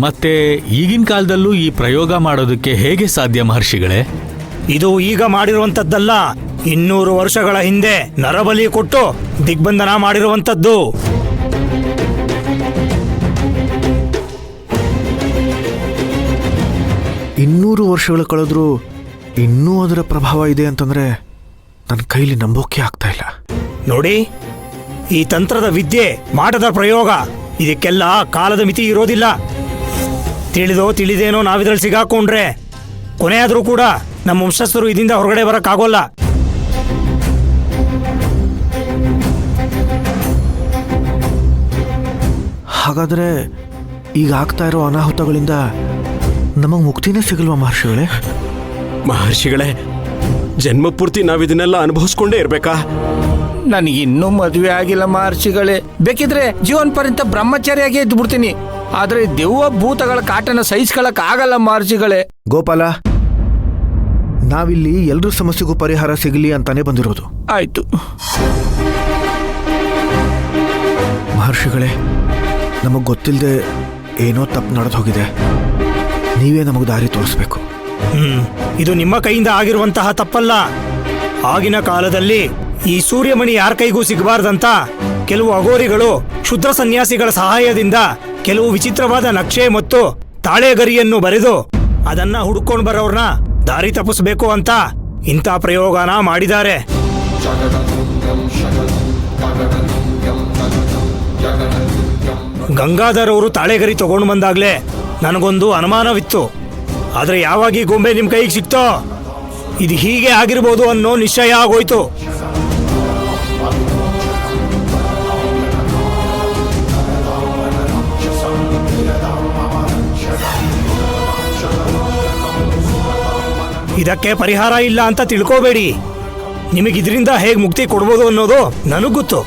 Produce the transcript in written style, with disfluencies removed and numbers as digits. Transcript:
ಮತ್ತೆ ಈಗಿನ ಕಾಲದಲ್ಲೂ ಈ ಪ್ರಯೋಗ ಮಾಡೋದಕ್ಕೆ ಹೇಗೆ ಸಾಧ್ಯ ಮಹರ್ಷಿಗಳೇ? ಇದು ಈಗ ಮಾಡಿರುವಂತದ್ದಲ್ಲ, 200 ವರ್ಷಗಳ ಹಿಂದೆ ನರಬಲಿ ಕೊಟ್ಟು ದಿಗ್ಬಂಧನ ಮಾಡಿರುವಂತದ್ದು. ಇನ್ನೂರು ವರ್ಷಗಳು ಕಳೆದ್ರೂ ಇನ್ನೂ ಅದರ ಪ್ರಭಾವ ಇದೆ ಅಂತಂದ್ರೆ ನನ್ನ ಕೈಲಿ ನಂಬೋಕೆ ಆಗ್ತಾ ಇಲ್ಲ. ನೋಡಿ, ಈ ತಂತ್ರದ ವಿದ್ಯೆ, ಮಾಟದ ಪ್ರಯೋಗ, ಇದಕ್ಕೆಲ್ಲ ಕಾಲದ ಮಿತಿ ಇರೋದಿಲ್ಲ. ತಿಳಿದೋ ತಿಳಿದೇನೋ ನಾವಿದ್ರಲ್ಲಿ ಸಿಗಾಕೊಂಡ್ರೆ ಕೊನೆಯಾದ್ರೂ ಕೂಡ ನಮ್ಮ ವಂಶಸ್ಥರು ಇದರಿಂದ ಹೊರಗಡೆ ಬರಕ್ಕಾಗೋಲ್ಲ. ಹಾಗಾದ್ರೆ ಈಗ ಆಗ್ತಾ ಇರೋ ಅನಾಹುತಗಳಿಂದ ನಮಗೆ ಮುಕ್ತಿನೇ ಸಿಗಲ್ವಾ ಮಹರ್ಷಿಗಳೇ? ಮಹರ್ಷಿಗಳೇ, ಜನ್ಮ ಪೂರ್ತಿ ನಾವಿದನ್ನೆಲ್ಲ ಅನುಭವಿಸ್ಕೊಂಡೇ ಇರ್ಬೇಕಾ? ನನಗಿನ್ನೂ ಮದುವೆ ಆಗಿಲ್ಲ ಮಹರ್ಷಿಗಳೇ. ಬೇಕಿದ್ರೆ ಜೀವನ ಪರ್ಯಂತ ಬ್ರಹ್ಮಚಾರಿಯಾಗಿ ಇದ್ದು ಬಿಡ್ತೀನಿ. ಆದ್ರೆ ದೆವ್ವ ಭೂತಗಳ ಕಾಟನ ಸಹಿಸ್ಕೊಳಕ್ ಆಗಲ್ಲ ಮಹರ್ಷಿಗಳೇ. ಗೋಪಾಲ, ನಾವಿಲ್ಲಿ ಎಲ್ರ ಸಮಸ್ಯೆಗೂ ಪರಿಹಾರ ಸಿಗಲಿ ಅಂತಾನೆ ಬಂದಿರೋದು. ಆಯ್ತು ಮಹರ್ಷಿಗಳೇ, ನಮಗ್ ಗೊತ್ತಿಲ್ಲದೆ ಏನೋ ತಪ್ಪು ನಡೆದು ಹೋಗಿದೆ. ನೀವೇ ನಮಗೆ ದಾರಿ ತೋರಿಸ್ಬೇಕು. ಇದು ನಿಮ್ಮ ಕೈಯಿಂದ ಆಗಿರುವಂತಹ ತಪ್ಪಲ್ಲ. ಆಗಿನ ಕಾಲದಲ್ಲಿ ಈ ಸೂರ್ಯಮಣಿ ಯಾರ ಕೈಗೂ ಸಿಗಬಾರ್ದಂತ ಕೆಲವು ಅಘೋರಿಗಳು ಕ್ಷುದ್ರ ಸನ್ಯಾಸಿಗಳ ಸಹಾಯದಿಂದ ಕೆಲವು ವಿಚಿತ್ರವಾದ ನಕ್ಷೆ ಮತ್ತು ತಾಳೆಗರಿಯನ್ನು ಬರೆದು ಅದನ್ನ ಹುಡುಕೊಂಡು ಬರೋರ್ನ ದಾರಿ ತಪ್ಪಿಸ್ಬೇಕು ಅಂತ ಇಂಥ ಪ್ರಯೋಗನ ಮಾಡಿದ್ದಾರೆ. ಗಂಗಾಧರ್ ಅವರು ತಾಳೆಗರಿ ತಗೊಂಡು ಬಂದಾಗ್ಲೇ ನನಗೊಂದು ಅನುಮಾನವಿತ್ತು. ಆದ್ರೆ ಯಾವಾಗ ಈ ಗೊಂಬೆ ನಿಮ್ ಕೈಗೆ ಸಿಕ್ತೋ ಇದು ಹೀಗೆ ಆಗಿರ್ಬೋದು ಅನ್ನೋ ನಿಶ್ಚಯ ಆಗೋಯ್ತು. ಇದಕ್ಕೆ ಪರಿಹಾರ ಇಲ್ಲ ಅಂತ ತಿಳ್ಕೋಬೇಡಿ. ನಿಮಗಿದ್ರಿಂದ ಹೇಗೆ ಮುಕ್ತಿ ಕೊಡ್ಬೋದು ಅನ್ನೋದು ನನಗ್ ಗೊತ್ತು.